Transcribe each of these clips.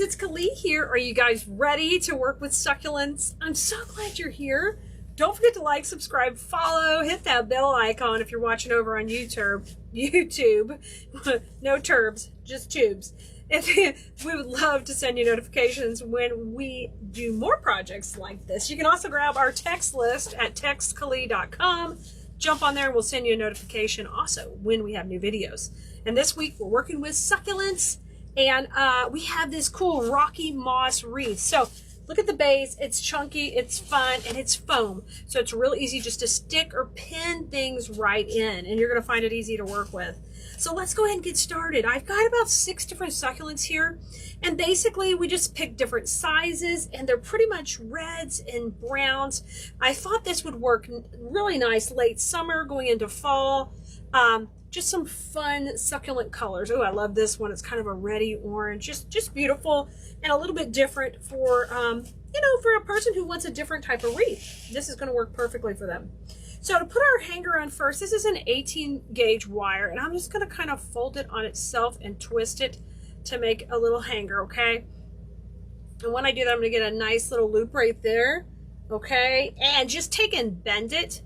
it's Kali here. Are you guys ready to work with succulents? I'm so glad you're here. Don't forget to like, subscribe, follow, hit that bell icon if you're watching over on YouTube. No turbs, just tubes. We would love to send you notifications when we do more projects like this. You can also grab our text list at textkali.com. Jump on there and we'll send you a notification also when we have new videos. And this week we're working with succulents, and we have this cool rocky moss wreath. So look at the base, it's chunky, it's fun, and it's foam. So it's real easy just to stick or pin things right in, and you're gonna find it easy to work with. So let's go ahead and get started. I've got about 6 different succulents here, and basically we just picked different sizes, and they're pretty much reds and browns. I thought this would work really nice late summer going into fall. Just some fun succulent colors. Oh, I love this one. It's kind of a reddy orange, just beautiful and a little bit different for, you know, for a person who wants a different type of wreath. This is gonna work perfectly for them. So to put our hanger on first, this is an 18 gauge wire, and I'm just gonna kind of fold it on itself and twist it to make a little hanger, okay? And when I do that, I'm gonna get a nice little loop right there, okay? And just take and bend it,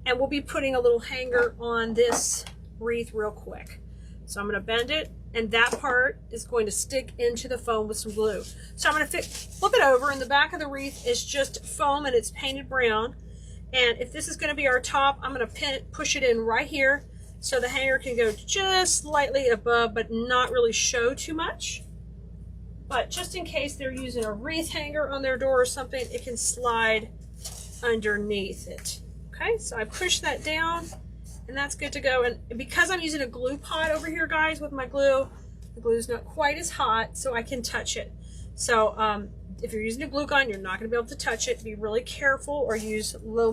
and we'll be putting a little hanger on this wreath real quick. So I'm going to bend it, and that part is going to stick into the foam with some glue. So I'm going to flip it over, and the back of the wreath is just foam and it's painted brown. And if this is going to be our top, I'm going to push it in right here so the hanger can go just slightly above but not really show too much. But just in case they're using a wreath hanger on their door or something, it can slide underneath it. Okay, so I push that down, and that's good to go. And because I'm using a glue pot over here, guys, with my glue, the glue's not quite as hot, so I can touch it. So if you're using a glue gun, you're not going to be able to touch it. Be really careful, or use low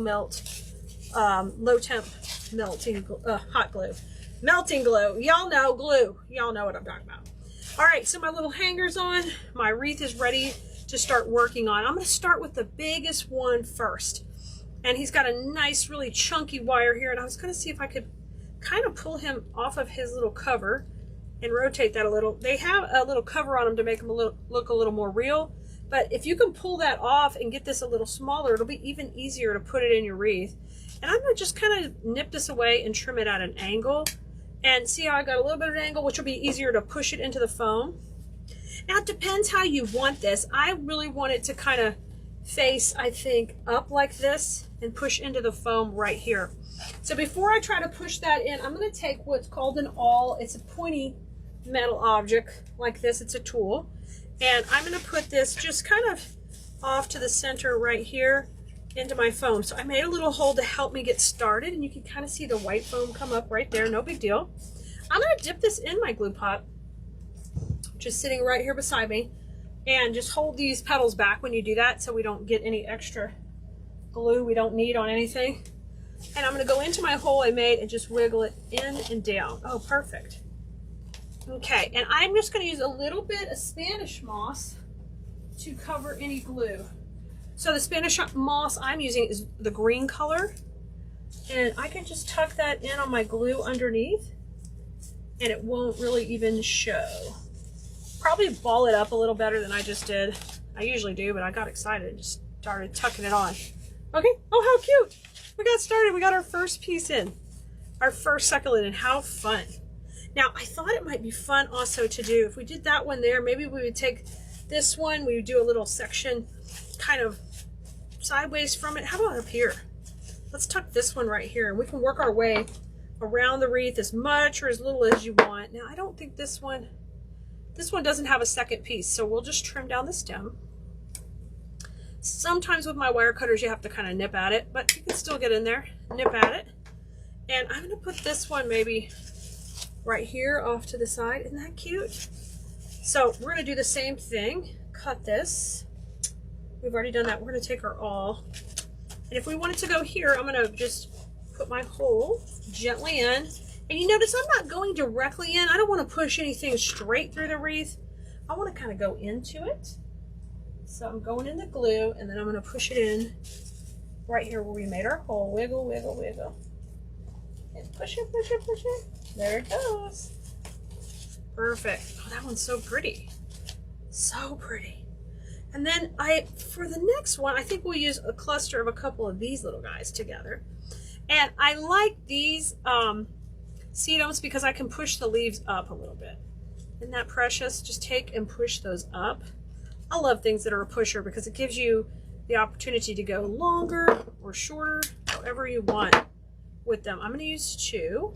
temp melting hot glue. Melting glue. Y'all know glue. Y'all know what I'm talking about. All right, so my little hanger's on. My wreath is ready to start working on. I'm going to start with the biggest one first. And he's got a nice, really chunky wire here, and I was going to see if I could kind of pull him off of his little cover and rotate that a little. They have a little cover on them to make them look a little more real, but if you can pull that off and get this a little smaller, it'll be even easier to put it in your wreath. And I'm going to just kind of nip this away and trim it at an angle. And see how I got a little bit of an angle, which will be easier to push it into the foam. Now, it depends how you want this. I really want it to kind of face, I think, up like this and push into the foam right here. So before I try to push that in, I'm going to take what's called an awl. It's a pointy metal object like this. It's a tool, and I'm going to put this just kind of off to the center right here into my foam. So I made a little hole to help me get started, and you can kind of see the white foam come up right there. No big deal. I'm going to dip this in my glue pot, just sitting right here beside me. And just hold these petals back when you do that so we don't get any extra glue we don't need on anything. And I'm going to go into my hole I made and just wiggle it in and down. Oh, perfect. Okay, and I'm just going to use a little bit of Spanish moss to cover any glue. So the Spanish moss I'm using is the green color. And I can just tuck that in on my glue underneath, and it won't really even show. Probably ball it up a little better than I just did. I usually do, but I got excited and just started tucking it on. Okay, oh, how cute. We got started. We got our first piece in, our first succulent, and how fun. Now, I thought it might be fun also to do, if we did that one there, maybe we would take this one, we would do a little section kind of sideways from it. How about up here? Let's tuck this one right here, and we can work our way around the wreath as much or as little as you want. Now, I don't think this one doesn't have a second piece, so we'll just trim down the stem. Sometimes with my wire cutters, you have to kind of nip at it, but you can still get in there, nip at it. And I'm gonna put this one maybe right here off to the side. Isn't that cute? So we're gonna do the same thing. Cut this. We've already done that. We're gonna take our awl. And if we wanted to go here, I'm gonna just put my hole gently in. And you notice I'm not going directly in. I don't want to push anything straight through the wreath. I want to kind of go into it. So I'm going in the glue, and then I'm going to push it in right here where we made our hole. Wiggle, wiggle, wiggle. And push it, push it, push it. There it goes. Perfect. Oh, that one's so pretty. So pretty. And then for the next one, I think we'll use a cluster of a couple of these little guys together. And I like these sedums because I can push the leaves up a little bit. Isn't that precious? Just take and push those up. I love things that are a pusher because it gives you the opportunity to go longer or shorter, however you want with them. I'm going to use 2.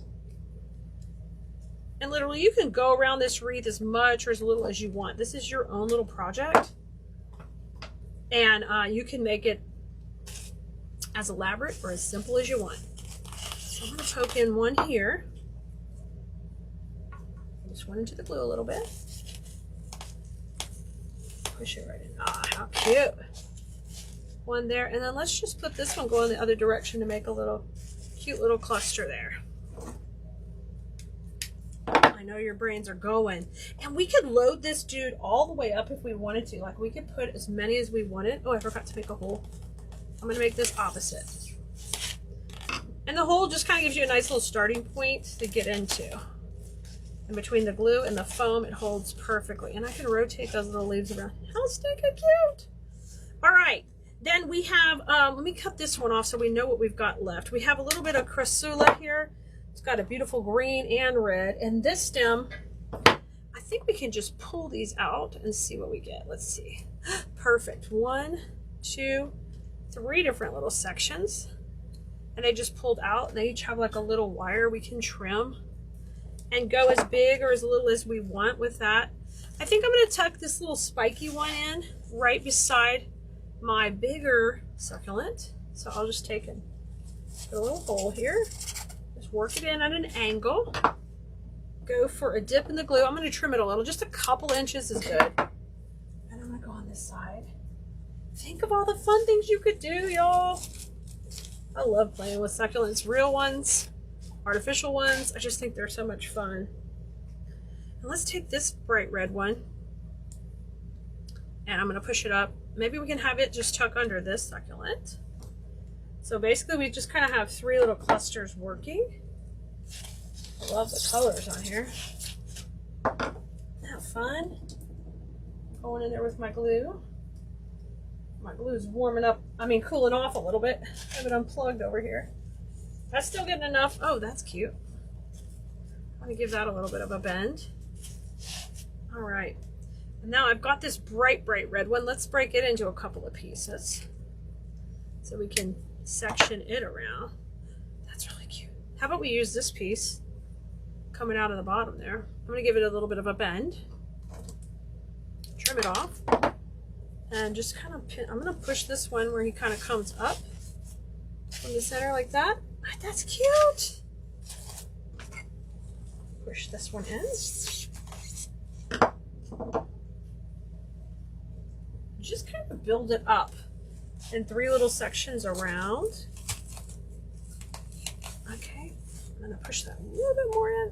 And literally you can go around this wreath as much or as little as you want. This is your own little project. And you can make it as elaborate or as simple as you want. So I'm going to poke in one here. Just one into the glue a little bit. Push it right in. Ah, how cute. One there. And then let's just put this one going the other direction to make a little cute little cluster there. I know your brains are going. And we could load this dude all the way up if we wanted to. Like we could put as many as we wanted. Oh, I forgot to make a hole. I'm going to make this opposite. And the hole just kind of gives you a nice little starting point to get into. And between the glue and the foam, it holds perfectly. And I can rotate those little leaves around. How stinking cute. All right. Then we have, let me cut this one off so we know what we've got left. We have a little bit of crassula here. It's got a beautiful green and red. And this stem, I think we can just pull these out and see what we get. Let's see. Perfect. 1, 2, 3 different little sections. And they just pulled out. And they each have like a little wire we can trim and go as big or as little as we want with that. I think I'm going to tuck this little spiky one in right beside my bigger succulent. So I'll just take and put a little hole here. Just work it in at an angle. Go for a dip in the glue. I'm going to trim it a little. Just a couple inches is good. And I'm going to go on this side. Think of all the fun things you could do, y'all. I love playing with succulents. Real ones, artificial ones. I just think they're so much fun. And let's take this bright red one. And I'm going to push it up. Maybe we can have it just tuck under this succulent. So basically we just kind of have 3 little clusters working. I love the colors on here. Isn't that fun? Going in there with my glue. My glue is warming up, cooling off a little bit. I have it unplugged over here. That's still getting enough. Oh, that's cute. I'm going to give that a little bit of a bend. All right. And now I've got this bright, bright red one. Let's break it into a couple of pieces so we can section it around. That's really cute. How about we use this piece coming out of the bottom there? I'm going to give it a little bit of a bend. Trim it off. And just kind of pin. I'm going to push this one where he kind of comes up from the center like that. That's cute. Push this one in. Just kind of build it up in 3 little sections around. Okay, I'm gonna push that a little bit more in.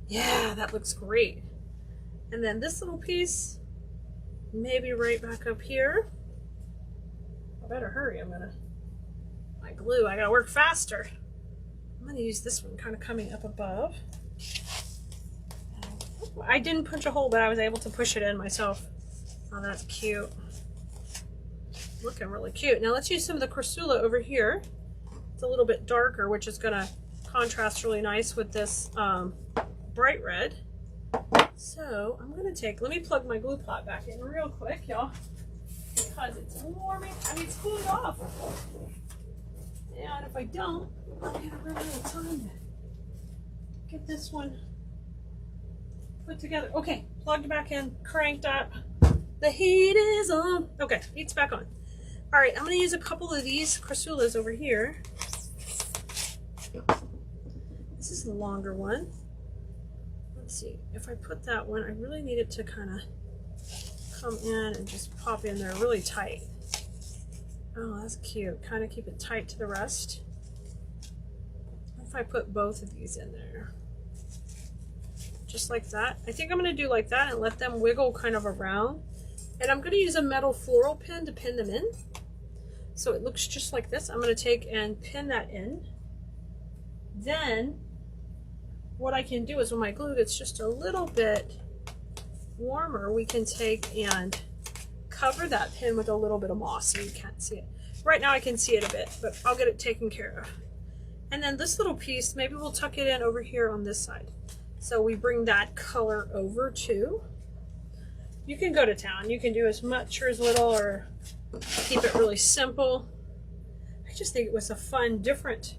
Yeah, that looks great. And then this little piece, maybe right back up here. I better hurry, my glue, I gotta work faster. I'm gonna use this one kind of coming up above. I didn't punch a hole, but I was able to push it in myself. Oh, that's cute. Looking really cute. Now let's use some of the crassula over here. It's a little bit darker, which is gonna contrast really nice with this bright red. So I'm gonna let me plug my glue pot back in real quick, y'all, because it's warming. It's cooling off. And if I don't, I'm gonna run out of time to get this one put together. Okay, plugged back in, cranked up. The heat is on. Okay, heat's back on. All right, I'm gonna use a couple of these crassulas over here. This is the longer one. Let's see, if I put that one, I really need it to kind of come in and just pop in there really tight. Oh, that's cute. Kind of keep it tight to the rest. What if I put both of these in there? Just like that. I think I'm going to do like that and let them wiggle kind of around. And I'm going to use a metal floral pin to pin them in. So it looks just like this. I'm going to take and pin that in. Then what I can do is when my glue gets just a little bit warmer, we can take and cover that pin with a little bit of moss so you can't see it. Right now I can see it a bit, but I'll get it taken care of. And then this little piece, maybe we'll tuck it in over here on this side. So we bring that color over too. You can go to town. You can do as much or as little, or keep it really simple. I just think it was a fun, different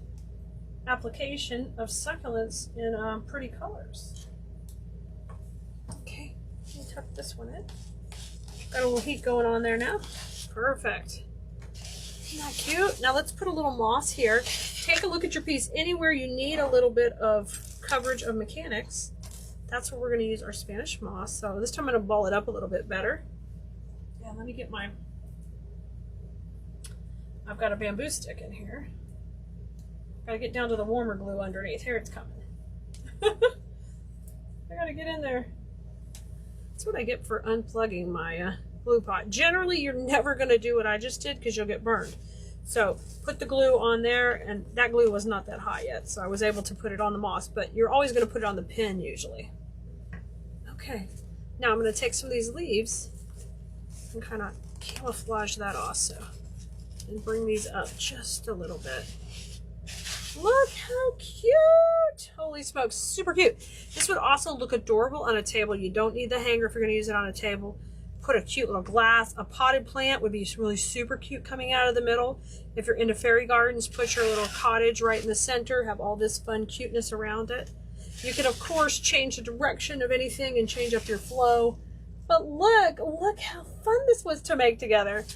application of succulents in pretty colors. Okay, let me tuck this one in. Got a little heat going on there now. Perfect. Isn't that cute? Now let's put a little moss here. Take a look at your piece. Anywhere you need a little bit of coverage of mechanics, that's where we're going to use our Spanish moss. So this time I'm going to ball it up a little bit better. Yeah, let me get my... I've got a bamboo stick in here. Gotta get down to the warmer glue underneath. Here it's coming. I gotta get in there. That's what I get for unplugging my glue pot. Generally, you're never gonna do what I just did because you'll get burned. So put the glue on there, and that glue was not that hot yet, so I was able to put it on the moss, but you're always gonna put it on the pin usually. Okay, now I'm gonna take some of these leaves and kind of camouflage that also, and bring these up just a little bit. Look how cute! Holy smokes, super cute. This would also look adorable on a table. You don't need the hanger if you're gonna use it on a table. Put a cute little glass. A potted plant would be really super cute coming out of the middle. If you're into fairy gardens, put your little cottage right in the center, have all this fun cuteness around it. You can of course change the direction of anything and change up your flow. But look how fun this was to make together.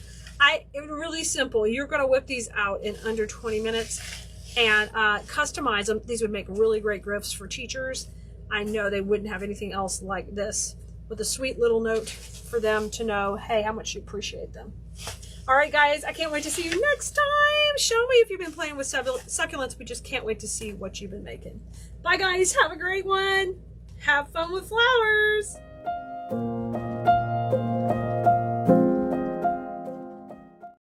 It was really simple. You're gonna whip these out in under 20 minutes. And customize them. These would make really great gifts for teachers. I know they wouldn't have anything else like this, with a sweet little note for them to know, hey, how much you appreciate them. All right, guys, I can't wait to see you next time. Show me if you've been playing with succulents. We just can't wait to see what you've been making. Bye, guys. Have a great one. Have fun with flowers.